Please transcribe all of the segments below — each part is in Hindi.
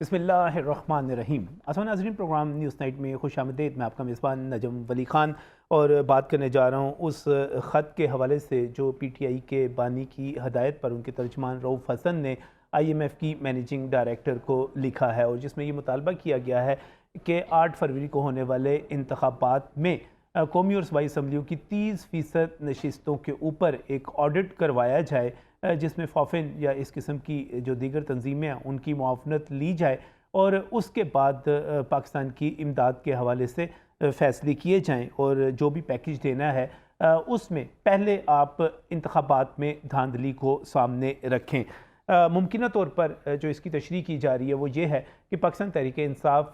बिस्मिल्लाहिर्रहमानिर्रहीम। आसान नाज़रीन, प्रोग्राम न्यूज़ नाइट में खुशामदीद। मैं आपका मेज़बान नजम वली ख़ान और बात करने जा रहा हूँ उस ख़त के हवाले से जो PTI के बानी की हदायत पर उनके तर्जमान रऊफ़ हसन ने IMF की मैनेजिंग डायरेक्टर को लिखा है, और जिसमें ये मुतालबा किया गया है कि 8 फरवरी को होने वाले इंतखाबात में कौमी और सूबाई असम्बलियों की 30% नशिस्तों के ऊपर एक ऑडिट करवाया जाए, जिसमें फॉफिन या इस किस्म की जो दीगर तंजीमें हैं उनकी मुआवनत ली जाए, और उसके बाद पाकिस्तान की इमदाद के हवाले से फ़ैसले किए जाएँ, और जो भी पैकेज देना है उसमें पहले आप इंतखाबात में धांधली को सामने रखें। मुमकिन तौर पर जो इसकी तशरीह की जा रही है वो ये है कि पाकिस्तान तहरीक इंसाफ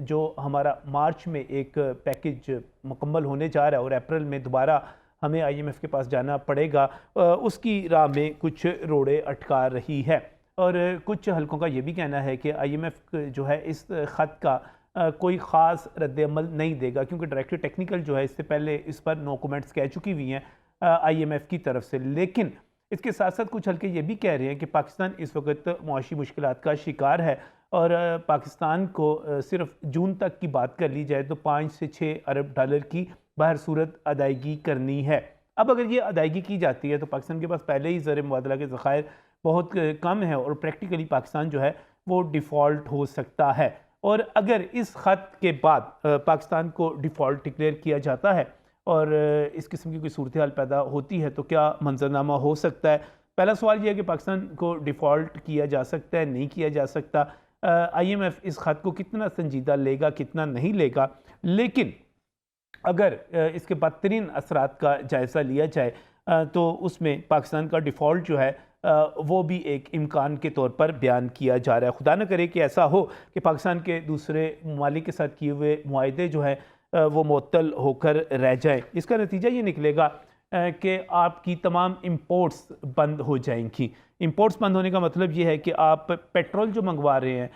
जो हमारा मार्च में एक पैकेज मुकम्मल होने जा रहा है और अप्रैल में दोबारा हमें IMF के पास जाना पड़ेगा, उसकी राह में कुछ रोड़े अटका रही है। और कुछ हलकों का ये भी कहना है कि IMF जो है इस ख़त का कोई ख़ास रद्द-ए-अमल नहीं देगा, क्योंकि डायरेक्टर टेक्निकल जो है इससे पहले इस पर नो कमेंट्स कह चुकी हुई हैं IMF की तरफ से। लेकिन इसके साथ साथ कुछ हल्के ये भी कह रहे हैं कि पाकिस्तान इस वक्त मुआशी मुश्किलात का शिकार है, और पाकिस्तान को सिर्फ जून तक की बात कर ली जाए तो 5 से 6 अरब डॉलर की बहर सूरत अदायगी करनी है। अब अगर ये अदायगी की जाती है तो पाकिस्तान के पास पहले ही ज़र मुबादला के ज़खायर बहुत कम है, और प्रैक्टिकली पाकिस्तान जो है वो डिफ़ॉल्ट हो सकता है। और अगर इस ख़त के बाद पाकिस्तान को डिफ़ॉल्ट डिक्लेयर किया जाता है और इस किस्म की कोई सूरत हाल पैदा होती है तो क्या मंजरनामा हो सकता है? पहला सवाल यह है कि पाकिस्तान को डिफ़ॉल्ट किया जा सकता है, नहीं किया जा सकता। IMF इस ख़त को कितना संजीदा लेगा, कितना नहीं लेगा। लेकिन अगर इसके बदतरीन असरात का जायज़ा लिया जाए तो उसमें पाकिस्तान का डिफ़ॉल्ट जो है वो भी एक इम्कान के तौर पर बयान किया जा रहा है। खुदा न करे कि ऐसा हो कि पाकिस्तान के दूसरे ममालिक के साथ किए हुए मुआहदे जो हैं वो मुअत्तल होकर रह जाएँ। इसका नतीजा ये निकलेगा कि आपकी तमाम इंपोर्ट्स बंद हो जाएंगी। इंपोर्ट्स बंद होने का मतलब ये है कि आप पेट्रोल जो मंगवा रहे हैं,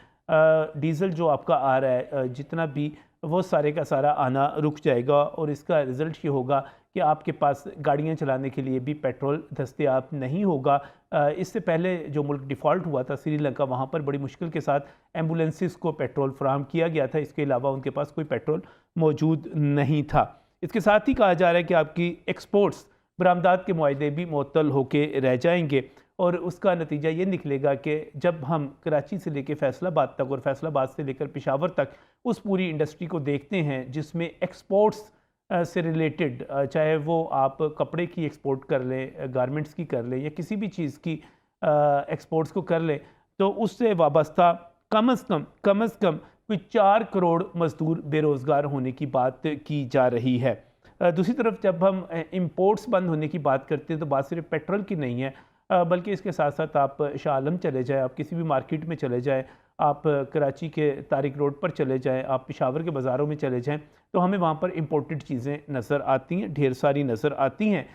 डीज़ल जो आपका आ रहा है, जितना भी वो सारे का सारा आना रुक जाएगा, और इसका रिज़ल्ट ये होगा कि आपके पास गाड़ियाँ चलाने के लिए भी पेट्रोल दस्तयाब नहीं होगा। इससे पहले जो मुल्क डिफ़ॉल्ट हुआ था श्रीलंका, वहाँ पर बड़ी मुश्किल के साथ एम्बुलेंसेस को पेट्रोल फराहम किया गया था, इसके अलावा उनके पास कोई पेट्रोल मौजूद नहीं था। इसके साथ ही कहा जा रहा है कि आपकी एक्सपोर्ट्स बरामदात के मुआहदे भी मुअत्तल होके रह जाएंगे, और उसका नतीजा ये निकलेगा कि जब हम कराची से लेकर फैसलाबाद तक और फैसलाबाद से लेकर पेशावर तक उस पूरी इंडस्ट्री को देखते हैं जिसमें एक्सपोर्ट्स से रिलेटेड, चाहे वो आप कपड़े की एक्सपोर्ट कर लें, गारमेंट्स की कर लें, या किसी भी चीज़ की एक्सपोर्ट्स को कर लें, तो उससे वाबस्ता कम अज़ कम कोई 4 करोड़ मज़दूर बेरोज़गार होने की बात की जा रही है। दूसरी तरफ जब हम इंपोर्ट्स बंद होने की बात करते हैं तो बात सिर्फ पेट्रोल की नहीं है, बल्कि इसके साथ साथ आप शाह आलम चले जाएँ, आप किसी भी मार्केट में चले जाएँ, आप कराची के तारिक रोड पर चले जाएँ, आप पेशावर के बाज़ारों में चले जाएँ, तो हमें वहाँ पर इंपोर्टेड चीज़ें नज़र आती हैं, ढेर सारी नज़र आती हैं।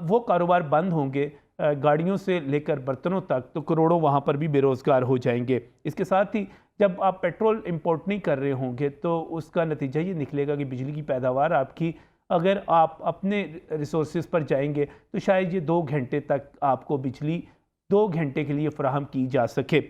वो कारोबार बंद होंगे, गाड़ियों से लेकर बर्तनों तक, तो करोड़ों वहाँ पर भी बेरोज़गार हो जाएंगे। इसके साथ ही जब आप पेट्रोल इंपोर्ट नहीं कर रहे होंगे तो उसका नतीजा ये निकलेगा कि बिजली की पैदावार आपकी, अगर आप अपने रिसोर्सेज पर जाएंगे तो शायद ये 2 घंटे तक आपको बिजली 2 घंटे के लिए फ़राहम की जा सके।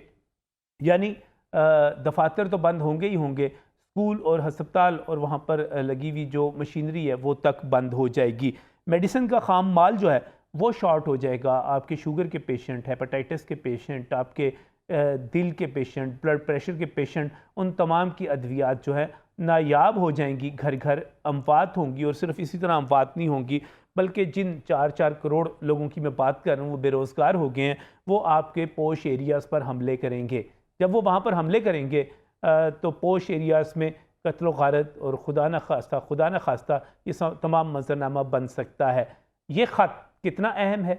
यानी दफातर तो बंद होंगे ही होंगे, स्कूल और हस्पताल और वहाँ पर लगी हुई जो मशीनरी है वो तक बंद हो जाएगी। मेडिसिन का खाम माल जो है वो शॉर्ट हो जाएगा। आपके शुगर के पेशेंट, हेपेटाइटिस के पेशेंट, आपके दिल के पेशेंट, ब्लड प्रेशर के पेशेंट, उन तमाम की अद्वियात जो है नायाब हो जाएंगी, घर घर अमवात होंगी। और सिर्फ इसी तरह अमवात नहीं होंगी, बल्कि जिन 4-4 करोड़ लोगों की मैं बात कर रहा हूँ वो बेरोज़गार हो गए हैं, वो आपके पोश एरियाज़ पर हमले करेंगे। जब वो वहाँ पर हमले करेंगे तो पोश एरियाज़ में कत्ल गारत और खुदा न खास्ता ये तमाम मंजरनामा बन सकता है। ये ख़त कितना अहम है,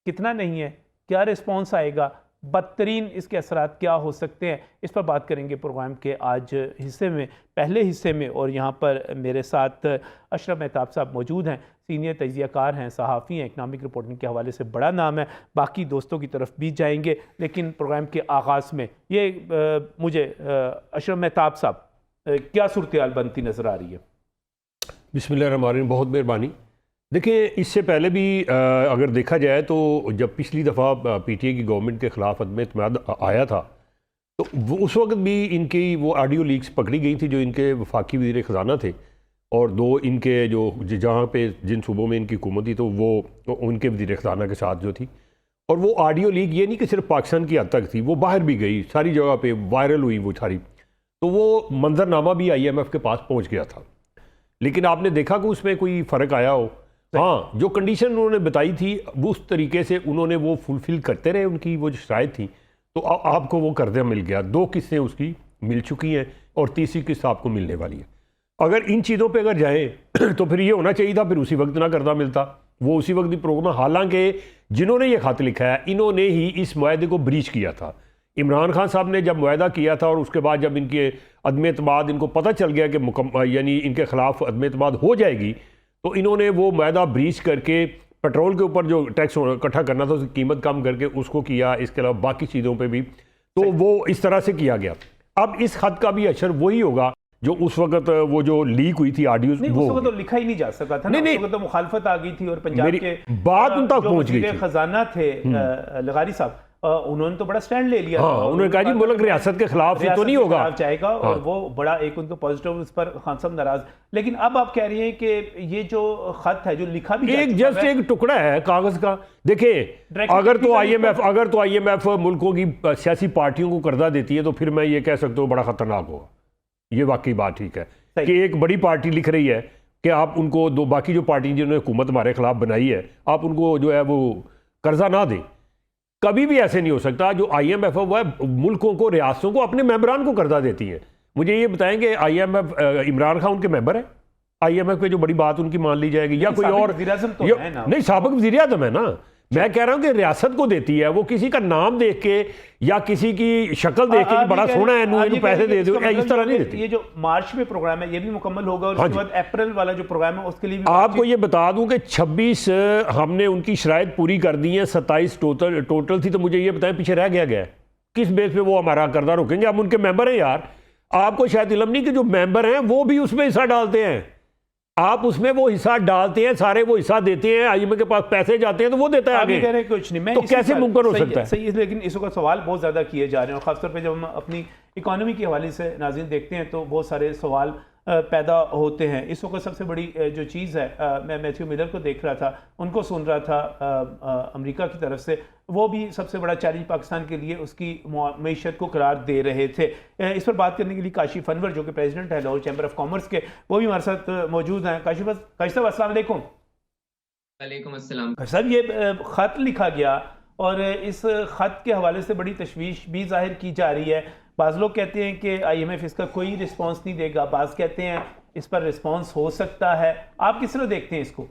कितना नहीं है, क्या रिस्पॉन्स आएगा, बदतरीन इसके असरात क्या हो सकते हैं, इस पर बात करेंगे प्रोग्राम के आज हिस्से में, पहले हिस्से में। और यहाँ पर मेरे साथ अशरफ मेहताब साहब मौजूद हैं, सीनियर तजियाकार हैं, सहाफ़ी हैं, इकनॉमिक रिपोर्टिंग के हवाले से बड़ा नाम है। बाकी दोस्तों की तरफ भी जाएंगे, लेकिन प्रोग्राम के आगाज़ में ये मुझे अशरफ मेहताब साहब क्या सूरत हाल बनती नज़र आ रही है? बिस्मिल्लाहिर्रहमानिर्रहीम, बहुत मेहरबानी। देखिए, इससे पहले भी अगर देखा जाए तो जब पिछली दफ़ा PTI की गवर्नमेंट के ख़िलाफ़ अदम एतमाद आया था तो उस वक्त भी इनकी वो ऑडियो लीक्स पकड़ी गई थी जो इनके वफाकी वज़ीर ख़जाना थे और दो इनके जो जहाँ पे जिन सूबों में इनकी हुकूमत थी तो वो उनके वज़ीर ख़जाना के साथ जो थी, और वो ऑडियो लीक ये नहीं कि सिर्फ पाकिस्तान की हद तक थी, वो बाहर भी गई, सारी जगह पे वायरल हुई वो सारी। तो वो मंजरनामा भी IMF के पास पहुंच गया था, लेकिन आपने देखा कि उसमें कोई फ़र्क आया हो? हाँ, जो कंडीशन उन्होंने बताई थी उस तरीके से उन्होंने वो फुलफ़िल करते रहे, उनकी वो जो शराइत थी, तो आपको वो कर्जा मिल गया। 2 किस्तें उसकी मिल चुकी हैं और तीसरी किस्त आपको मिलने वाली है। अगर इन चीज़ों पे अगर जाएं तो फिर ये होना चाहिए था, फिर उसी वक्त ना कर्जा मिलता, वो उसी वक्त ही प्रोग्राम। हालांकि जिन्होंने ये खत लिखा है इन्होंने ही इस मुआहदे को ब्रीच किया था। इमरान खान साहब ने जब मुआहदा किया था और उसके बाद जब इनके अदम एतमाद, इनको पता चल गया कि यानी इनके खिलाफ अदम एतमाद हो जाएगी, तो इन्होंने वो मुआहदा ब्रीच करके पेट्रोल के ऊपर जो टैक्स इकट्ठा करना था उसकी कीमत कम करके उसको किया, इसके अलावा बाकी चीज़ों पे भी, तो वो इस तरह से किया गया। अब इस खत का भी असर वही होगा जो उस वक्त वो जो लीक हुई थी ऑडियो, वो उस वक्त तो लिखा ही नहीं जा सका था ना, उस वक्त तो मुखालफत आ गई थी और पंजाब के बात उन तक पहुंच गई थी। खजाना थे लगारी साहब, उन्होंने तो बड़ा स्टैंड ले लिया। हाँ, उन्होंने कहा जी मुल्क रियासत के खिलाफ तो नहीं होगा, जाएगा। और वो बड़ा एक उनको पॉजिटिव, उस पर खान साहब नाराज। लेकिन अब आप कह रही हैं कि ये जो खत है जो लिखा भी एक जस्ट एक टुकड़ा है कागज का। देखिए, अगर तो IMF मुल्कों की सियासी पार्टियों को कर्जा देती है तो फिर मैं ये कह सकता हूँ बड़ा खतरनाक होगा। ये वाकई बात ठीक है कि एक बड़ी पार्टी लिख रही है कि आप उनको दो बाकी जो पार्टी जिन्होंने हुकूमत हमारे खिलाफ बनाई है, आप उनको जो है वो कर्जा ना दें। कभी भी ऐसे नहीं हो सकता। जो IMF है वो है मुल्कों को, रियासतों को, अपने मेंबरान को कर्जा देती है। मुझे ये बताएंगे IMF, इमरान खान उनके मेंबर है? IMF पे जो बड़ी बात उनकी मान ली जाएगी या कोई और? तो है ना? नहीं, साबिक वज़ीर आज़म है ना। मैं कह रहा हूं कि रियासत को देती है, वो किसी का नाम देख के या किसी की शक्ल देख के बड़ा सोना है इन्होंने पैसे दे दो, इस तरह नहीं देती। ये जो मार्च में प्रोग्राम है ये भी मुकम्मल होगा और उसके बाद अप्रैल वाला जो प्रोग्राम है उसके लिए भी आपको ये बता दूं कि 26 हमने उनकी शराइत पूरी कर दी है, 27 टोटल थी। तो मुझे ये बताएं पीछे रह गया किस बेस पे वो हमारा कर्जा रोकेंगे? हम उनके मेंबर हैं यार। आपको शायद इल्म नहीं कि जो मेंबर हैं वो भी उसमें हिस्सा डालते हैं। आप उसमें वो हिस्सा डालते हैं, सारे वो हिस्सा देते हैं, IMF के पास पैसे जाते हैं तो वो देता है आगे। कह रहे कुछ नहीं, मैं तो कैसे मुमकिन हो सकता है? सही, लेकिन इसका सवाल बहुत ज़्यादा किए जा रहे हैं और ख़ासतौर पे जब हम अपनी इकोनॉमी के हवाले से नाज़रीन देखते हैं तो बहुत सारे सवाल पैदा होते हैं। इस वक्त सबसे बड़ी जो चीज़ है, मैं मैथ्यू मिलर को देख रहा था, उनको सुन रहा था अमेरिका की तरफ से, वो भी सबसे बड़ा चैलेंज पाकिस्तान के लिए उसकी मईशत को करार दे रहे थे। इस पर बात करने के लिए काशिफ अनवर जो कि प्रेसिडेंट है लाहौर चैम्बर ऑफ कॉमर्स के, वो भी हमारे साथ मौजूद हैं। काशिफ साहब अस्सलाम वालेकुम। वालेकुम अस्सलाम। साहब, ये ख़त लिखा गया और इस ख़त के हवाले से बड़ी तशवीश भी जाहिर की जा रही है। बाज़ लोग कहते हैं कि IMF इसका कोई रिस्पॉन्स नहीं देगा, बाज़ कहते हैं इस पर रिस्पॉन्स हो सकता है। आप किस तरह देखते हैं इसको?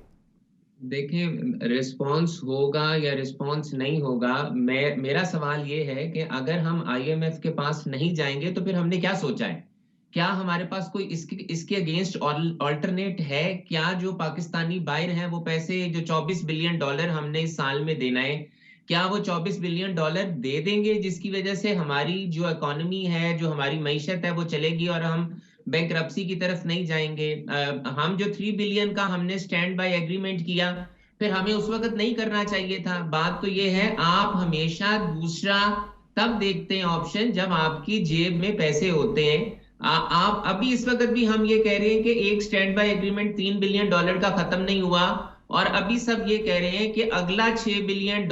देखिए, रिस्पॉन्स होगा या रिस्पॉन्स नहीं होगा, मेरा सवाल ये है कि अगर हम IMF के पास नहीं जाएंगे तो फिर हमने क्या सोचा है? क्या हमारे पास कोई इसके अगेंस्ट ऑल्टरनेट है? क्या जो पाकिस्तानी बायर हैं वो पैसे जो $24 बिलियन हमने इस साल में देना है, क्या वो $24 बिलियन दे देंगे जिसकी वजह से हमारी जो इकोनॉमी है, जो हमारी मईशत है वो चलेगी और हम बैंकरप्सी की तरफ नहीं जाएंगे? हम जो 3 बिलियन का हमने स्टैंड बाय एग्रीमेंट किया, फिर हमें उस वक्त नहीं करना चाहिए था। बात तो ये है, आप हमेशा दूसरा तब देखते हैं ऑप्शन जब आपकी जेब में पैसे होते हैं। आप अभी इस वक्त भी हम ये कह रहे हैं कि एक स्टैंड बाय एग्रीमेंट $3 बिलियन का खत्म नहीं हुआ और अभी सब ये कह रहे हैं कि अगला $6 बिलियन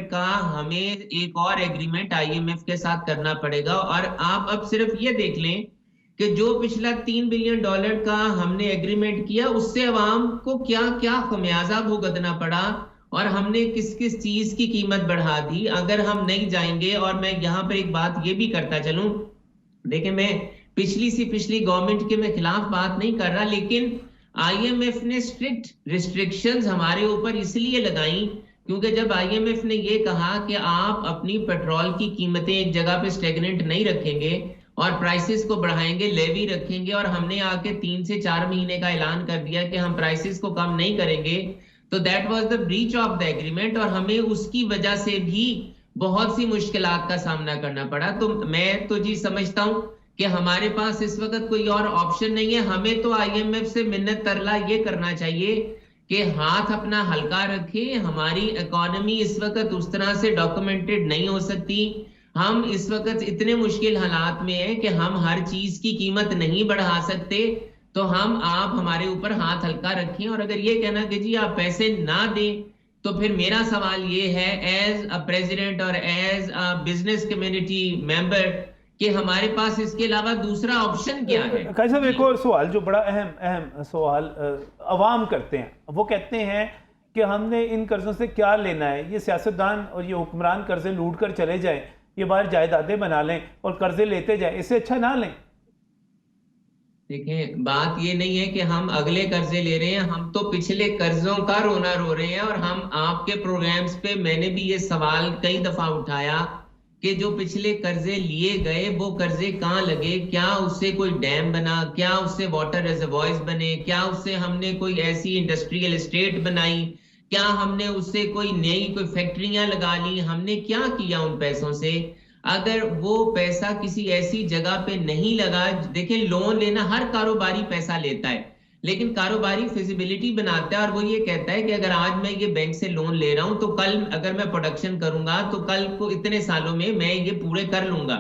का हमें एक और एग्रीमेंट IMF के साथ करना पड़ेगा। और आप अब सिर्फ ये देख लें कि जो पिछला $3 बिलियन का हमने एग्रीमेंट किया उससे अवाम को क्या क्या खमियाजा भुगतना पड़ा और हमने किस किस चीज की कीमत बढ़ा दी अगर हम नहीं जाएंगे। और मैं यहाँ पर एक बात ये भी करता चलूं, देखिए मैं पिछली गवर्नमेंट के मैं खिलाफ बात नहीं कर रहा, लेकिन IMF ने स्ट्रिक्ट रिस्ट्रिक्शंस हमारे ऊपर इसलिए लगाई क्योंकि जब IMF ने ये कहा कि आप अपनी पेट्रोल की कीमतें एक जगह पे स्टेगनेंट नहीं रखेंगे और प्राइसेस को बढ़ाएंगे, लेवी रखेंगे, और हमने आके 3 से 4 महीने का ऐलान कर दिया कि हम प्राइसेस को कम नहीं करेंगे, तो that was the breach of the agreement और हमें उसकी वजह से भी बहुत सी मुश्किलात का सामना करना पड़ा। तो मैं तो जी समझता हूं कि हमारे पास इस वक्त कोई और ऑप्शन नहीं है। हमें तो IMF से मिन्नत तरला ये करना चाहिए कि हाथ अपना हल्का रखें। हमारी इकोनॉमी इस वक्त उस तरह से डॉक्यूमेंटेड नहीं हो सकती, हम इस वक्त इतने मुश्किल हालात में हैं कि हम हर चीज की कीमत नहीं बढ़ा सकते, तो आप हमारे ऊपर हाथ हल्का रखें। और अगर ये कहना कि जी आप पैसे ना दें, तो फिर मेरा सवाल ये है एज अ प्रेसिडेंट और as a business community member कि हमारे पास इसके अलावा दूसरा ऑप्शन क्या है। काजी साहब, एक और सवाल जो बड़ा अहम सवाल अवाम करते हैं, वो कहते हैं कि हमने इन कर्जों से क्या लेना है, ये सियासतदान और ये हुक्मरान कर्जे लूट कर चले जाएं, ये बाहर जायदादें बना लें और कर्जे लेते जाएं, इससे अच्छा ना लें। देखें, बात ये नहीं है कि हम अगले कर्जे ले रहे हैं, हम तो पिछले कर्जों का रोना रो रहे हैं। और हम आपके प्रोग्राम्स पे मैंने भी ये सवाल कई दफा उठाया कि जो पिछले कर्जे लिए गए वो कर्जे कहाँ लगे, क्या उससे कोई डैम बना, क्या उससे वाटर रिजर्वॉयर्स बने, क्या उससे हमने कोई ऐसी इंडस्ट्रियल एस्टेट बनाई, क्या हमने उससे कोई फैक्ट्रियां लगा ली, हमने क्या किया उन पैसों से। अगर वो पैसा किसी ऐसी जगह पे नहीं लगा, देखिए लोन लेना हर कारोबारी पैसा लेता है, लेकिन कारोबारी फिजिबिलिटी बनाता है और वो ये कहता है कि अगर आज मैं ये बैंक से लोन ले रहा हूं तो कल अगर मैं प्रोडक्शन करूंगा तो कल को इतने सालों में मैं ये पूरे कर लूंगा।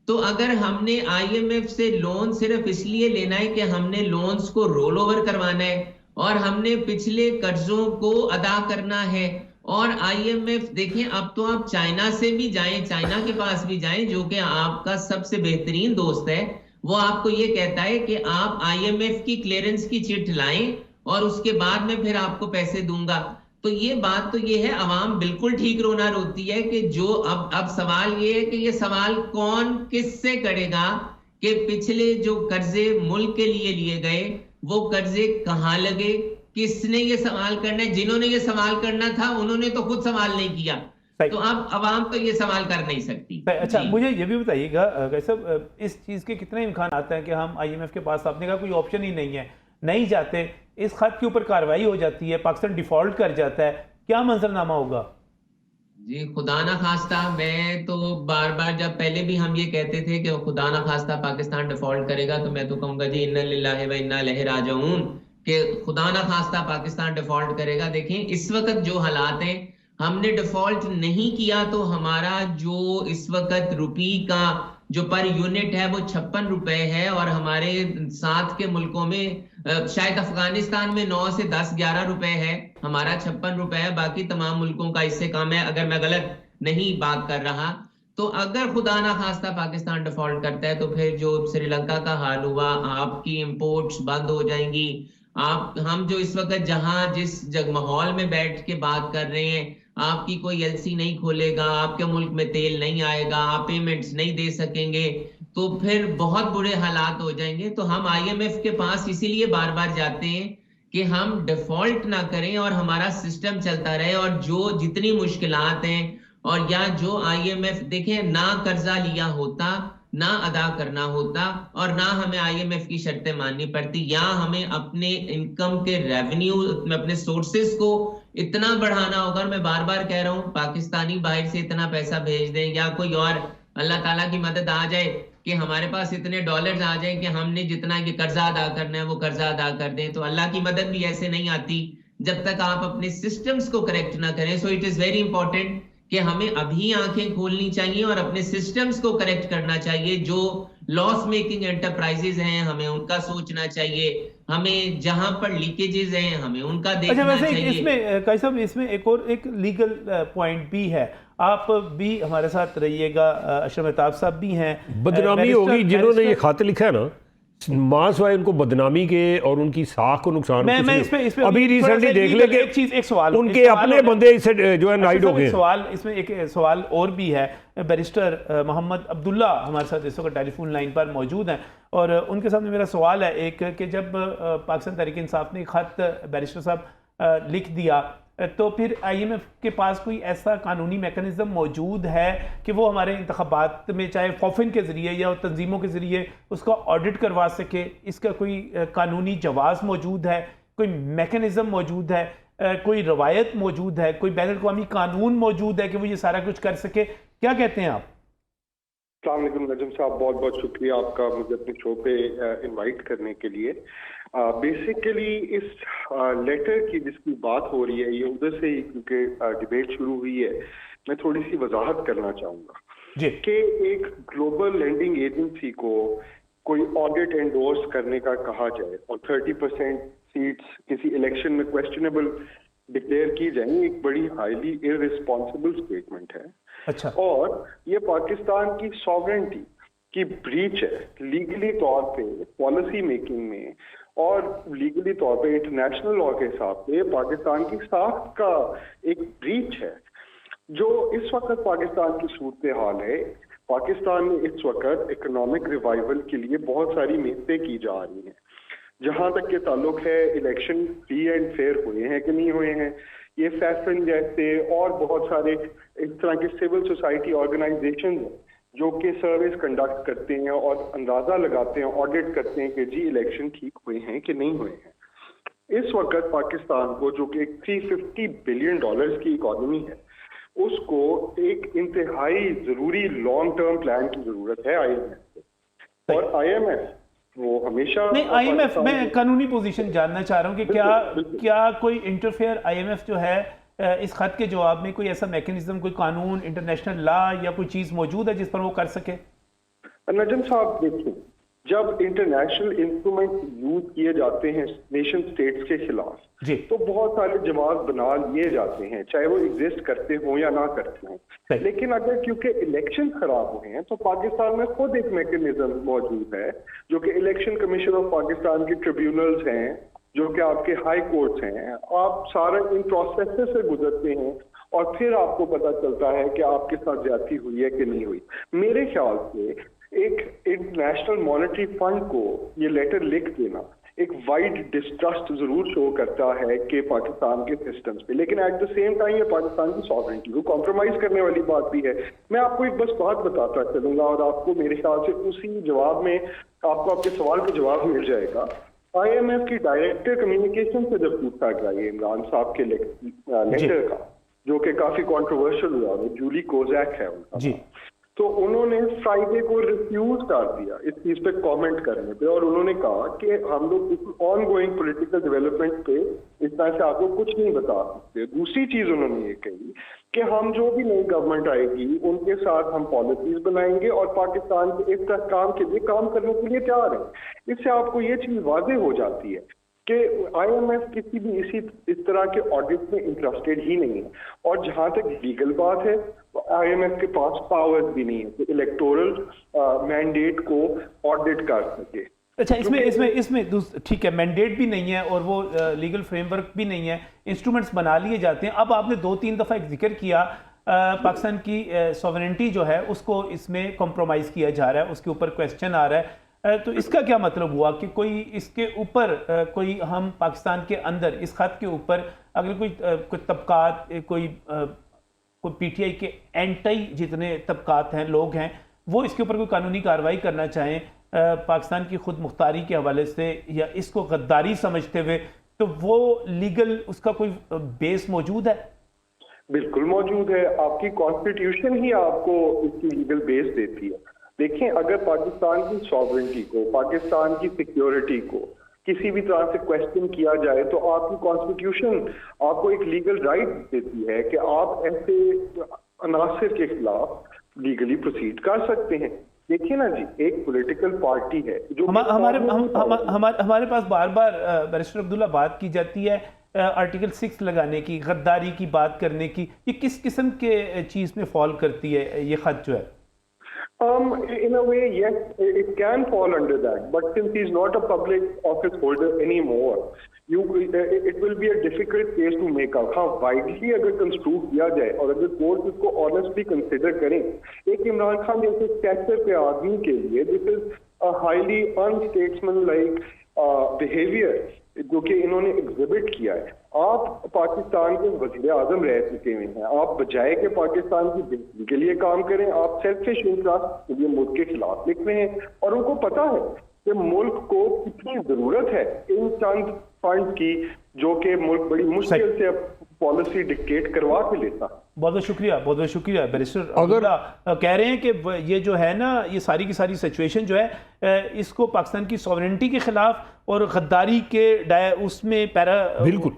तो अगर हमने आईएमएफ से लोन सिर्फ इसलिए लेना है कि हमने लोन्स को रोल ओवर करवाना है और हमने पिछले कर्जों को अदा करना है। और आईएमएफ देखिए, अब तो आप चाइना से भी जाएं, चाइना के पास भी जाएं जो कि आपका सबसे बेहतरीन दोस्त है, वो आपको ये कहता है कि आप आईएमएफ की क्लियरेंस की चिट लाएं और उसके बाद में फिर आपको पैसे दूंगा। तो ये बात तो ये है, अवाम बिल्कुल ठीक रोना रोती है कि जो अब सवाल ये है कि ये सवाल कौन किससे करेगा कि पिछले जो कर्जे मुल्क के लिए गए वो कर्जे कहां लगे, किसने ये सवाल करना है। जिन्होंने ये सवाल करना था उन्होंने तो खुद सवाल नहीं किया, तो अब अवाम तो ये सवाल कर नहीं सकती। अच्छा, मुझे ये भी बताइएगा सब इस चीज के कितने इम्कान आते हैं कि हम आईएमएफ के पास, आपने कहा कोई ऑप्शन ही नहीं है, नहीं जाते, इस खत के ऊपर कार्रवाई हो जाती है, पाकिस्तान डिफॉल्ट कर जाता है, क्या मंजरनामा होगा? जी खुदा ना खास्ता, मैं तो बार बार जब पहले भी हम ये कहते थे कि खुदा ना खास्ता पाकिस्तान डिफॉल्ट करेगा, तो मैं तो कहूंगा जी इन्ना लिल्लाहि व इन्ना इलैहि राजिऊन, कि खुदा ना खास्ता पाकिस्तान डिफॉल्ट करेगा। देखें इस वक्त जो हालात हैं, हमने डिफॉल्ट नहीं किया तो हमारा जो इस वक्त रुपी का जो पर यूनिट है वो 56 रुपए है, और हमारे साथ के मुल्कों में शायद अफगानिस्तान में 9 से 10-11 रुपए है, हमारा 56 रुपए है, बाकी तमाम मुल्कों का इससे कम है, अगर मैं गलत नहीं बात कर रहा। तो अगर खुदा ना खास्ता पाकिस्तान डिफॉल्ट करता है तो फिर जो श्रीलंका का हाल हुआ, आपकी इंपोर्ट्स बंद हो जाएंगी। हम जो इस वक्त जहां जिस माहौल में बैठ के बात कर रहे हैं, आपकी कोई एलसी नहीं खोलेगा, आपके मुल्क में तेल नहीं आएगा, आप पेमेंट्स नहीं दे सकेंगे, तो फिर बहुत बुरे हालात हो जाएंगे। तो हम आईएमएफ के पास इसीलिए बार बार जाते हैं कि हम डिफॉल्ट ना करें और हमारा सिस्टम चलता रहे, और जो जितनी मुश्किलात हैं और या जो आईएमएफ देखें, ना कर्जा लिया होता, ना अदा करना होता, और ना हमें आईएमएफ की शर्तें माननी पड़ती, या हमें अपने इनकम के रेवेन्यू में अपने सोर्सेस को इतना बढ़ाना होगा। और मैं बार बार कह रहा हूं, पाकिस्तानी बाहर से इतना पैसा भेज दें या कोई और अल्लाह ताला की मदद आ जाए कि हमारे पास इतने डॉलर्स आ जाए कि हमने जितना ये कर्जा अदा करना है वो कर्जा अदा कर दें, तो अल्लाह की मदद भी ऐसे नहीं आती जब तक आप अपने सिस्टम्स को करेक्ट ना करें। So it is very important कि हमें अभी आंखें खोलनी चाहिए और अपने सिस्टम्स को करेक्ट करना चाहिए। जो लॉस मेकिंग एंटरप्राइजेज हैं हमें उनका सोचना चाहिए, हमें जहां पर लीकेजेस हैं हमें उनका देखना चाहिए। इसमें काजी साहब, इसमें एक और एक लीगल पॉइंट भी है, आप भी हमारे साथ रहिएगा, अशरफ मेहताब साहब भी हैं। बदनामी होगी जिन्होंने ये खत लिखा है ना, मास वाई उनको बदनामी के और उनकी साख को नुकसान मैं इस पे अभी रिसेंटली देख ले कि एक सवाल उनके अपने बंदे इससे जो है नाइट हो गए। इसमें एक सवाल और भी है, बैरिस्टर मोहम्मद अब्दुल्ला हमारे साथ इस वक्त टेलीफोन लाइन पर मौजूद हैं, और उनके सामने मेरा सवाल है एक कि जब पाकिस्तान तहरीक इंसाफ ने खत बैरिस्टर साहब लिख दिया, तो फिर आईएमएफ के पास कोई ऐसा कानूनी मैकेनिज्म मौजूद है कि वो हमारे इंतखाबात में चाहे फॉफिन के ज़रिए या तंजीमों के ज़रिए उसका ऑडिट करवा सके? इसका कोई कानूनी जवाज़ मौजूद है, कोई मैकेनिज्म मौजूद है, कोई रवायत मौजूद है, कोई बैन अवी कानून मौजूद है कि वो ये सारा कुछ कर सके? क्या कहते हैं आप? अस्सलाम वालेकुम नजम साहब, बहुत बहुत शुक्रिया आपका मुझे अपने शो पे इनवाइट करने के लिए। बेसिकली इस लेटर की जिसकी बात हो रही है, ये उधर से ही क्योंकि डिबेट शुरू हुई है, मैं थोड़ी सी वजाहत करना चाहूँगा। जी। कि एक ग्लोबल लेंडिंग एजेंसी को कोई ऑडिट एंडोर्स करने का कहा जाए और 30% सीट्स किसी इलेक्शन में क्वेश्चनेबल डिक्लेयर की जाए, एक बड़ी हाईली इररिस्पॉन्सिबल स्टेटमेंट है। अच्छा। और ये पाकिस्तान की सॉवरेनिटी की ब्रीच है लीगली तौर पे, पॉलिसी मेकिंग में और लीगली तौर पे इंटरनेशनल लॉ के हिसाब से पाकिस्तान की साख का एक ब्रीच है। जो इस वक्त पाकिस्तान की सूरत हाल है, पाकिस्तान में इस वक्त इकोनॉमिक रिवाइवल के लिए बहुत सारी मेहनतें की जा रही हैं। जहां तक के ताल्लुक है इलेक्शन फ्री एंड फेयर हुए हैं कि नहीं हुए हैं, ये फैसन जैसे और बहुत सारे इस तरह के सिविल सोसाइटी ऑर्गेनाइजेशन हैं जो कि सर्विस कंडक्ट करते हैं और अंदाजा लगाते हैं, ऑडिट करते हैं कि जी इलेक्शन ठीक हुए हैं कि नहीं हुए हैं। इस वक्त पाकिस्तान को, जो कि $350 बिलियन की इकोनॉमी है, उसको एक इंतहाई जरूरी लॉन्ग टर्म प्लान की जरूरत है IMF से। और IMF वो हमेशा नहीं, IMF में कानूनी पोजीशन जानना चाह रहा हूँ कि क्या कोई इंटरफेयर IMF जो है इस खत के जवाब में कोई ऐसा मैकेनिज्म, कोई कानून, इंटरनेशनल लॉ या कोई चीज मौजूद है जिस पर वो कर सके? नजम साहब देखिए, जब इंटरनेशनल इंस्ट्रूमेंट यूज किए जाते हैं नेशन स्टेट्स के खिलाफ जी, तो बहुत सारे जवाब बना लिए जाते हैं, चाहे वो एग्जिस्ट करते हो या ना करते हो। लेकिन अगर क्योंकि इलेक्शन खराब हुए हैं तो पाकिस्तान में खुद एक मैकेनिज्म मौजूद है जो कि इलेक्शन कमीशन ऑफ पाकिस्तान के ट्रिब्यूनल्स हैं, जो कि आपके हाई कोर्ट्स हैं। आप सारे इन प्रोसेस से गुजरते हैं और फिर आपको पता चलता है कि आपके साथ ज्यादती हुई है कि नहीं हुई। मेरे ख्याल से एक इंटरनेशनल मॉनेटरी फंड को ये लेटर लिख देना एक वाइड डिस्ट्रस्ट जरूर शो करता है कि पाकिस्तान के सिस्टम्स पे, लेकिन एट द सेम टाइम ये पाकिस्तान की सॉवरेनिटी को कॉम्प्रोमाइज करने वाली बात भी है। मैं आपको एक बस बात बताता चलूंगा और आपको मेरे ख्याल से उसी जवाब में आपको आपके सवाल का जवाब मिल जाएगा। IMF की डायरेक्टर कम्युनिकेशन से जब पूछा गया ये इमरान साहब के लेटर का, जो कि काफी कंट्रोवर्शियल हुआ, वो जूली कोजैक है उनका जी, तो उन्होंने फ्राइडे को रिफ्यूज कर दिया इस चीज पे कमेंट करने पे, और उन्होंने कहा कि हम लोग इस ऑनगोइंग पॉलिटिकल डेवलपमेंट पे इस तरह से आपको कुछ नहीं बता सकते। दूसरी चीज उन्होंने ये कही कि हम जो भी नई गवर्नमेंट आएगी उनके साथ हम पॉलिसीज बनाएंगे और पाकिस्तान के इस तरह काम के लिए काम करने के लिए तैयार है। इससे आपको ये चीज वाज़ेह हो जाती है कि IMF किसी भी इस तरह के ऑडिट में इंटरेस्टेड ही नहीं है। और जहां तक लीगल बात है, IMF के पास पावर्स भी नहीं है कि इलेक्टोरल मैंडेट को ऑडिट कर सके। अच्छा, इसमें ठीक है, मैंडेट भी नहीं है और वो लीगल फ्रेमवर्क भी नहीं है, इंस्ट्रूमेंट्स बना लिए जाते हैं। अब आपने 2-3 दफ़ा एक जिक्र किया पाकिस्तान की सॉवरेनिटी जो है उसको इसमें कॉम्प्रोमाइज़ किया जा रहा है, उसके ऊपर क्वेश्चन आ रहा है। तो इसका क्या मतलब हुआ कि कोई इसके ऊपर कोई हम पाकिस्तान के अंदर इस खत के ऊपर अगर कोई तबकात, कोई PTI के एंटी जितने तबकात हैं, लोग हैं, वो इसके ऊपर कोई कानूनी कार्रवाई करना चाहें पाकिस्तान की खुद मुख्तारी के हवाले से या इसको गद्दारी समझते हुए, तो वो लीगल उसका कोई बेस मौजूद है? बिल्कुल मौजूद है। आपकी कॉन्स्टिट्यूशन ही आपको इसकी लीगल बेस देती है। देखें, अगर पाकिस्तान की सॉवरेनिटी को, पाकिस्तान की सिक्योरिटी को किसी भी तरह से क्वेश्चन किया जाए तो आपकी कॉन्स्टिट्यूशन आपको एक लीगल राइट देती है कि आप ऐसे अनासर के खिलाफ लीगली प्रोसीड कर सकते हैं। देखिए ना जी, एक पॉलिटिकल पार्टी है जो हमारे पास बार बार बैरिस्टर अब्दुल्ला बात की जाती है आर्टिकल 6 लगाने की, गद्दारी की बात करने की। ये किस किस्म के चीज में फॉल करती है ये खत जो है? In a way, yes, it can fall under that. But since he's not a public office holder anymore, it will be a difficult case to make out. हाँ, widely अगर कंस्ट्रू किया जाए और अगर कोर्ट इसको ऑनेस्टली कंसिडर करें, एक इमरान खान जैसे स्टेचर के आदमी के लिए this is a highly unstatesmanlike behaviour जो कि इन्होंने एग्जिबिट किया है। आप पाकिस्तान के वज़ीर आज़म रह चुके हुए हैं, आप बजाय के पाकिस्तान की बेहतरी के लिए काम करें, आप सेल्फिश इंटरेस्ट के लिए मुल्क के खिलाफ लिख रहे हैं। और उनको पता है कि मुल्क को कितनी जरूरत है इन चंद फंड की, जो कि मुल्क बड़ी मुश्किल से पॉलिसी डिक्टेट करवा के लेता। बहुत बहुत शुक्रिया बैरिस्टर। अगर कह रहे हैं कि ये जो है ना, ये सारी की सारी सिचुएशन जो है इसको पाकिस्तान की सॉवरेनिटी के खिलाफ और गद्दारी के उसमें पैरा बिल्कुल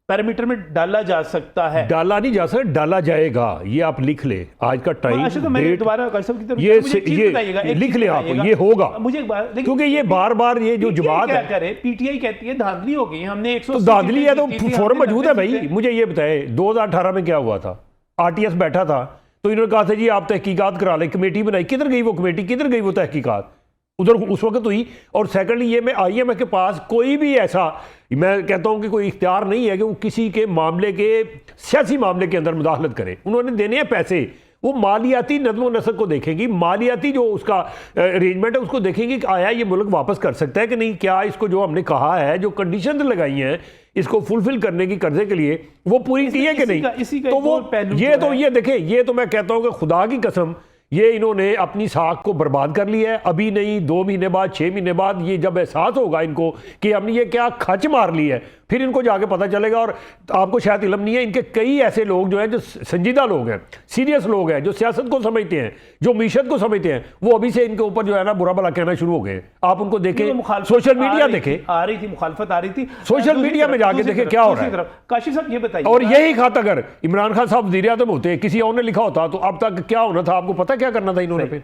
पैरामीटर में डाला जा सकता है? डाला नहीं जा सकता, डाला जाएगा। ये आप लिख ले, आज का टाइम, अच्छा, तो मैंने डेट, दोबारा साहब की तरफ ये लिख ले आप, ये होगा। मुझे एक बात, क्योंकि ये बार बार ये जो जवाब क्या करे, पीटीआई कहती है धांधली हो गई, हमने 100 तो धांधली है तो फॉर्म मौजूद है भाई। मुझे ये बताए 2018 में क्या हुआ था, आरटीएस बैठा था तो इन्होंने कहा था जी आप तहकीकात करा लें, कमेटी बनाई, किधर गई वो कमेटी, किधर गई वो तहकीकात, उधर उस वक्त हुई। और सेकंडली ये मैं आईएमएफ के पास कोई भी ऐसा, मैं कहता हूं कि कोई इख्तियार नहीं है कि वो किसी के मामले के, सियासी मामले के अंदर मुदाखलत करे। उन्होंने देने हैं पैसे, वो मालियाती नज़्म व नसक को देखेंगी, मालियाती जो उसका अरेंजमेंट है उसको देखेंगी कि आया ये मुल्क वापस कर सकता है कि नहीं, क्या इसको जो हमने कहा है, जो कंडीशन लगाई हैं इसको फुलफिल करने की कर्जे के लिए, वो पूरी की है कि नहीं। तो वो ये देखें, ये तो मैं कहता हूं कि खुदा की कसम ये इन्होंने अपनी साख को बर्बाद कर लिया है। अभी नहीं, 2 महीने बाद, 6 महीने बाद ये जब एहसास होगा इनको कि हमने ये क्या खच मार ली है, फिर इनको जाके पता चलेगा। और आपको शायद इल्म नहीं है, इनके कई ऐसे लोग जो हैं, जो संजीदा लोग हैं, सीरियस लोग हैं, जो सियासत को समझते हैं, जो मीशत को समझते हैं, वो अभी से इनके ऊपर जो है ना बुरा भला कहना शुरू हो गए। आप उनको देखें, सोशल मीडिया देखें, आ रही थी मुखालफत, आ रही थी सोशल मीडिया में जाके देखें क्या हो रहा है। काशिफ साहब ये बताइए, और यही खत अगर इमरान खान साहब वज़ीर आज़म होते, किसी और ने लिखा होता, तो अब तक क्या होना था, आपको पता क्या करना था इन्होंने फिर।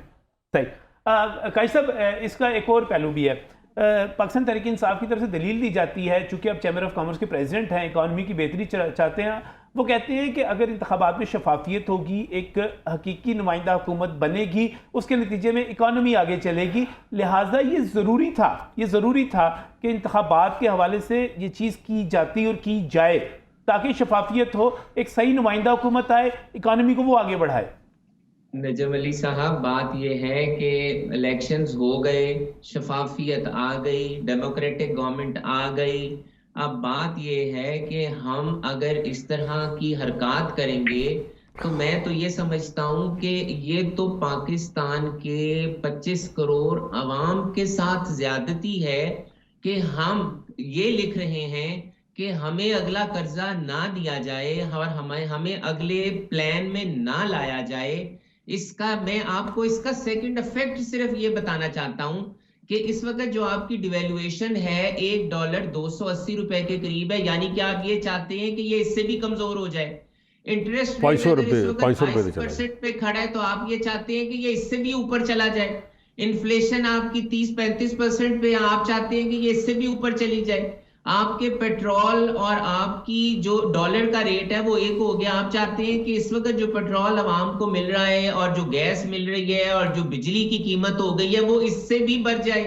सही। काशिफ साहब, इसका एक और पहलू भी है। पाकिस्तान तहरीक इंसाफ की तरफ से दलील दी जाती है, चूंकि आप चैम्बर ऑफ कॉमर्स के प्रेसिडेंट हैं, इकॉनमी की बेहतरी चाहते हैं, वो कहते हैं कि अगर इंतखाबात में शफाफियत होगी, एक हकीकी नुमाइंदा हुकूमत बनेगी, उसके नतीजे में इकॉनमी आगे चलेगी। लिहाजा ये ज़रूरी था कि इंतखाबात के हवाले से ये चीज़ की जाती और की जाए, ताकि शफाफियत हो, एक सही नुमाइंदा हुकूमत आए, इकॉनमी को वो आगे बढ़ाए। नजम अली साहब, बात यह है कि इलेक्शंस हो गए, शफाफियत आ गई, डेमोक्रेटिक गवर्नमेंट आ गई। अब बात यह है कि हम अगर इस तरह की हरकत करेंगे तो मैं तो ये समझता हूं कि ये तो पाकिस्तान के 25 करोड़ अवाम के साथ ज्यादती है कि हम ये लिख रहे हैं कि हमें अगला कर्जा ना दिया जाए और हमें अगले प्लान में ना लाया जाए। इसका मैं आपको इसका सेकंड इफेक्ट सिर्फ ये बताना चाहता हूं कि इस वक्त जो आपकी डिवेल्युएशन है $1 280 रुपए के करीब है, यानी कि आप ये चाहते हैं कि ये इससे भी कमजोर हो जाए। इंटरेस्ट 500% पे खड़ा है तो आप ये चाहते हैं कि ये इससे भी ऊपर चला जाए। इन्फ्लेशन आपकी 30-35% पे, आप चाहते हैं कि ये इससे भी ऊपर चली जाए। आपके पेट्रोल और आपकी जो डॉलर का रेट है वो एक हो गया, आप चाहते हैं कि इस वक्त जो पेट्रोल आवाम को मिल रहा है और जो गैस मिल रही है और जो बिजली की कीमत हो गई है वो इससे भी बढ़ जाए।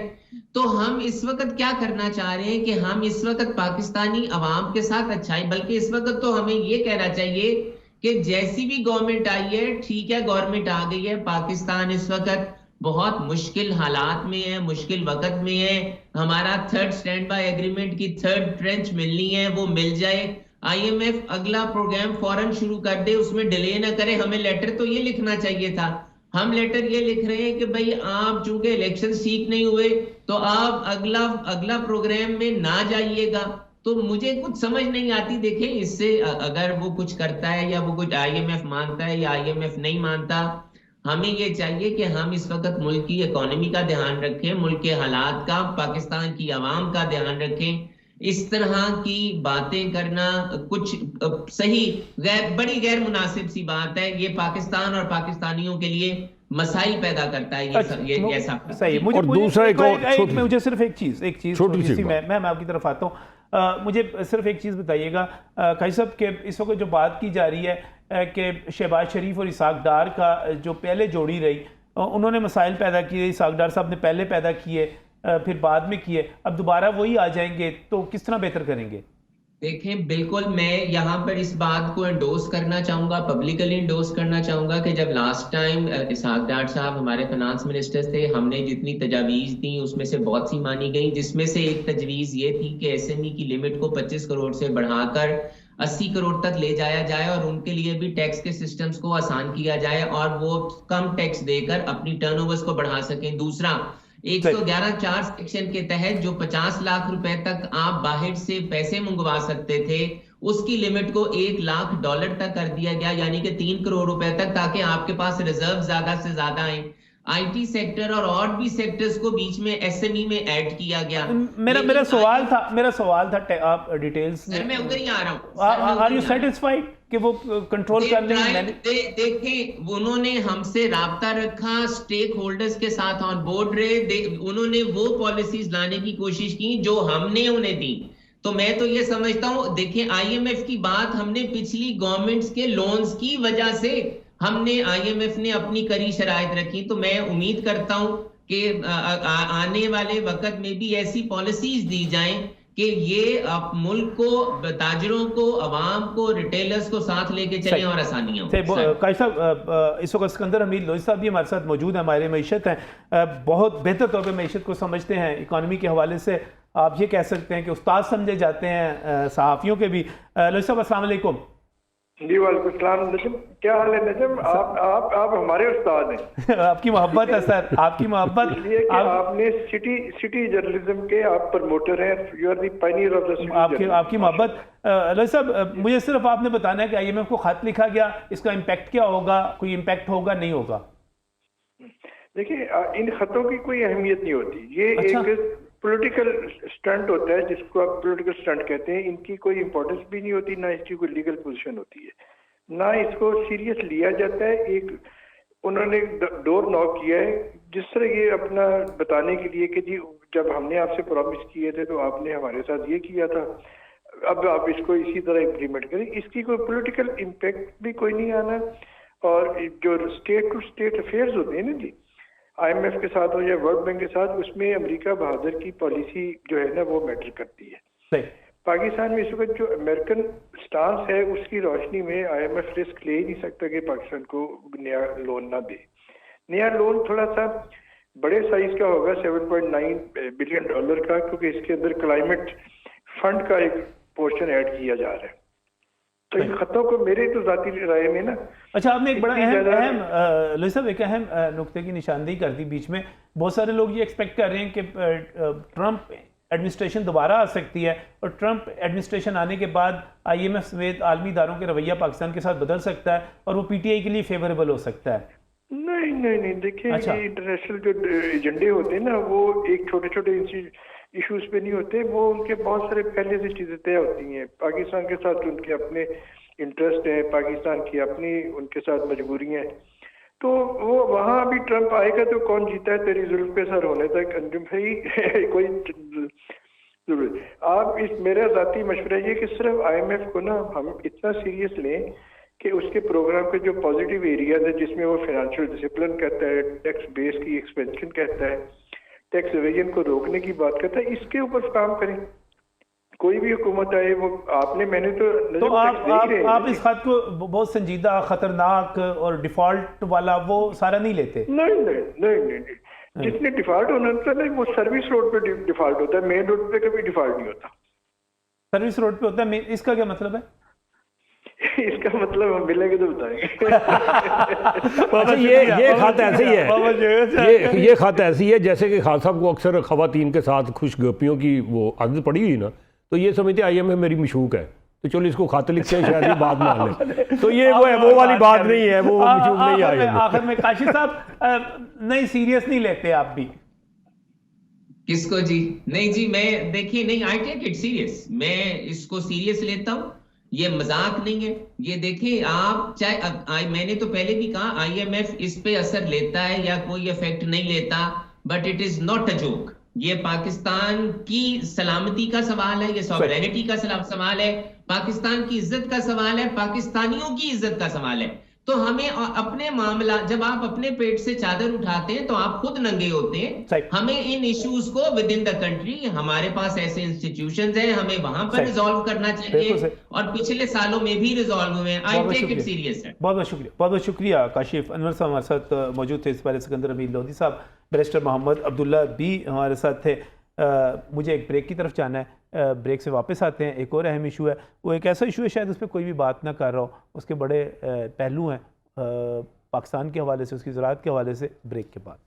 तो हम इस वक्त क्या करना चाह रहे हैं कि हम इस वक्त पाकिस्तानी अवाम के साथ अच्छाई, बल्कि इस वक्त तो हमें ये कहना चाहिए कि जैसी भी गवर्नमेंट आई है, ठीक है, गवर्नमेंट आ गई है, पाकिस्तान इस वक्त बहुत मुश्किल हालात में है, मुश्किल वक्त में है। हमारा थर्ड स्टैंड बाय एग्रीमेंट की थर्ड ट्रेंच मिलनी है, वो मिल जाए। आईएमएफ अगला प्रोग्राम फौरन शुरू कर दे, उसमें डिले ना करे। हमें लेटर तो ये लिखना चाहिए था, हम लेटर ये लिख रहे हैं कि भाई आप चूंकि इलेक्शन ठीक नहीं हुए तो आप अगला प्रोग्राम में ना जाइएगा। तो मुझे कुछ समझ नहीं आती। देखें, इससे अगर वो कुछ करता है या वो कुछ आईएमएफ मानता है या आईएमएफ नहीं मानता, हमें ये चाहिए कि हम इस वक्त मुल्क की इकोनॉमी का ध्यान रखें, मुल्क के हालात का, पाकिस्तान की आवाम का ध्यान रखें। इस तरह की बातें करना कुछ सही बड़ी गैर मुनासिब सी बात है। ये पाकिस्तान और पाकिस्तानियों के लिए मसाइल पैदा करता है। ये ऐसा सही। मुझे सिर्फ एक चीज छोटी सी मैं आपकी तरफ आता हूँ। मुझे सिर्फ एक चीज़ बताइएगा काजी साहब के इस वक्त जो बात की जा रही है कि शहबाज शरीफ और इसाक डार का जो पहले जोड़ी रही, उन्होंने मसाइल पैदा किए, इसाक डार साहब ने पहले पैदा किए, फिर बाद में किए, अब दोबारा वही आ जाएंगे, तो किस तरह बेहतर करेंगे? देखें, बिल्कुल मैं यहाँ पर इस बात को एंडोर्स करना चाहूंगा, पब्लिकली एंडोर्स करना चाहूंगा कि जब लास्ट टाइम इसाक डार साहब हमारे फाइनेंस मिनिस्टर थे, हमने जितनी तजावीज़ दी उसमें से बहुत सी मानी गई, जिसमें से एक तजवीज़ ये थी कि एसएमई की लिमिट को 25 करोड़ से बढ़ाकर 80 करोड़ तक ले जाया जाए और उनके लिए भी टैक्स के सिस्टम्स को आसान किया जाए और वो कम टैक्स देकर अपनी टर्नओवर्स को बढ़ा सकें। दूसरा, 111(4) सेक्शन के तहत जो 50 लाख रुपए तक आप बाहर से पैसे मंगवा सकते थे, उसकी लिमिट को $1 लाख तक कर दिया गया, यानी कि 3 करोड़ रुपए तक, ताकि आपके पास रिजर्व ज्यादा से ज्यादा आए। आईटी सेक्टर और भी सेक्टर्स को बीच में एसएमई में ऐड किया गया। मेरा सवाल था आप डिटेल्स में, मैं उधर ही आ रहा हूँ। आर यू सेटिस्फाइड कि वो कंट्रोल कर लेंगे? देखें, उन्होंने हमसे राब्ता रखा, स्टेक होल्डर्स के साथ ऑन बोर्ड रहे, उन्होंने वो पॉलिसीज लाने की कोशिश की जो हमने उन्हें दी। तो मैं तो ये समझता हूं, देखिए आईएमएफ की बात हमने पिछली गवर्नमेंट्स के लोन्स की वजह से हमने आईएमएफ ने अपनी कड़ी शराइत रखी। तो मैं उम्मीद करता हूं कि आने वाले वक्त में भी ऐसी पॉलिसीज दी जाएं कि ये मुल्क को, ताजरों को, अवाम को, रिटेलर्स को साथ लेके चलें और आसानियां हों। काशी साहब, इस वक्त सिकंदर हमीद लोधी साहब भी हमारे साथ मौजूद हैं, हमारे मईशत हैं, बहुत बेहतर तौर पे मईशत को समझते हैं। इकॉनमी के हवाले से आप ये कह सकते हैं कि उस्ताद समझे जाते हैं सहाफ़ियों के भी। लोधी साहब अस्सलाम वालेकुम। जी वालेकुम सलाम। नजम, क्या हाल है नजम? आप हमारे उस्ताद हैं। आपकी मोहब्बत है सर, आपकी मोहब्बत। इसलिए कि आपने सिटी जर्नलिज्म के आप प्रमोटर हैं, you are the pioneer of the city. आपकी मोहब्बत। लोधी साहब, मुझे सिर्फ आपने बताना है कि आईएमएफ को खत लिखा गया, इसका इम्पैक्ट क्या होगा? कोई इम्पैक्ट होगा, नहीं होगा? देखिए, इन खतों की कोई अहमियत नहीं होती। ये एक पॉलिटिकल स्टंट होता है, जिसको आप पॉलिटिकल स्टंट कहते हैं। इनकी कोई इंपॉर्टेंस भी नहीं होती, ना इसकी कोई लीगल पोजीशन होती है, ना इसको सीरियस लिया जाता है। एक उन्होंने डोर नॉक किया है, जिस तरह ये अपना बताने के लिए कि जी जब हमने आपसे प्रॉमिस किए थे तो आपने हमारे साथ ये किया था, अब आप इसको इसी तरह इम्प्लीमेंट करें। इसकी कोई पॉलिटिकल इम्पैक्ट भी कोई नहीं आना। और जो स्टेट टू स्टेट अफेयर्स होते हैं ना जी, आईएमएफ के साथ हो या वर्ल्ड बैंक के साथ, उसमें अमेरिका बहादुर की पॉलिसी जो है ना वो मैटर करती है। पाकिस्तान में इस वक्त जो अमेरिकन स्टांस है, उसकी रोशनी में आईएमएफ रिस्क ले ही नहीं सकता कि पाकिस्तान को नया लोन ना दे। नया लोन थोड़ा सा बड़े साइज का होगा, $7.9 बिलियन का, क्योंकि इसके अंदर क्लाइमेट फंड का एक पोर्शन ऐड किया जा रहा है। तो इन खतों को मेरे तो जाती राय में ना। अच्छा, आपने एक बड़ा अहम लोधी साहब एक अहम नुक्ते की निशानदेही कर दी बीच में। बहुत सारे लोग ये एक्सपेक्ट कर रहे हैं कि ट्रंप एडमिनिस्ट्रेशन दोबारा आ सकती है और ट्रंप एडमिनिस्ट्रेशन आने के बाद आईएमएफ समेत आलमी इदारों के रवैया पाकिस्तान के साथ बदल सकता है और वो पीटीआई के लिए फेवरेबल हो सकता है। नहीं, देखिए, ये इंटरनेशनल जो एजेंडे होते हैं ना, वो एक छोटे छोटे इश्यूज पे नहीं होते, वो उनके बहुत सारे पहले से चीजें तय होती हैं। पाकिस्तान के साथ उनके अपने इंटरेस्ट हैं, पाकिस्तान की अपनी उनके साथ मजबूरियां हैं। तो वो वहाँ अभी ट्रंप आएगा तो कौन जीता है तेरी जुल्फ पे सर होने तक, अंजुम भाई कोई आप इस मेरा जाती मशवरा ये कि सिर्फ आईएमएफ को ना हम इतना सीरियस लें कि उसके प्रोग्राम के जो पॉजिटिव एरियाज है, जिसमें वो फाइनेंशियल डिसिप्लिन कहता है, टैक्स बेस की एक्सपेंशन कहता है, टैक्स एवेजन को रोकने की बात करता है, इसके ऊपर काम करें। कोई भी हुकूमत आए, वो आपने मैंने तो आप इस खत को बहुत संजीदा, खतरनाक और डिफॉल्ट वाला वो सारा नहीं लेते? नहीं, जितने डिफॉल्ट होना है वो सर्विस रोड पे डिफॉल्ट होता है, मेन रोड पे कभी डिफॉल्ट नहीं होता। सर्विस रोड पे होता है, इसका क्या मतलब है? इसका मतलब हम मिलेंगे तो बताएंगे। अच्छा, ये खत ऐसी है, ये खत ऐसी है जैसे कि खान साहब को अक्सर खवातीन के साथ खुशगपियों की वो आदत पड़ी हुई ना, तो ये समझते आईएमएफ मेरी मशूक है, तो चलो इसको खत लिखते हैं, शायद बात मान ले। तो ये वो वाली बात नहीं है, वो मशूक नहीं आई। आखिर में काशी साहब नहीं, सीरियस नहीं लेते आप भी? किसको जी? नहीं जी, मैं देखिए, नहीं, आई टेक इट सीरियस, मैं इसको सीरियस लेता हूँ, ये मजाक नहीं है। ये देखिए, आप चाहे मैंने तो पहले भी कहा आईएमएफ इस पे असर लेता है या कोई इफेक्ट नहीं लेता, but it is not a joke. ये पाकिस्तान की सलामती का सवाल है, ये सॉवरेनिटी का सवाल है, पाकिस्तान की इज्जत का सवाल है, पाकिस्तानियों की इज्जत का सवाल है। तो हमें अपने मामला, जब आप अपने पेट से चादर उठाते हैं तो आप खुद नंगे होते हैं। हमें इन इश्यूज को विद इन द कंट्री, हमारे पास ऐसे इंस्टीट्यूशंस हैं, हमें वहां पर रिजॉल्व करना चाहिए और पिछले सालों में भी रिजॉल्व हुए हैं। आई टेक इट सीरियस है। बहुत बहुत शुक्रिया, बहुत बहुत शुक्रिया। काशिफ अनवर साहब हमारे साथ मौजूद थे, इस बार सिकंदर हमीद लोधी साहब, बैरिस्टर मोहम्मद अब्दुल्ला भी हमारे साथ थे। मुझे एक ब्रेक की तरफ जाना है, ब्रेक से वापस आते हैं। एक और अहम इशू है, वो एक ऐसा इशू है शायद उस पर कोई भी बात ना कर रहा हो, उसके बड़े पहलू हैं पाकिस्तान के हवाले से, उसकी ज़राअत के हवाले से। ब्रेक के बाद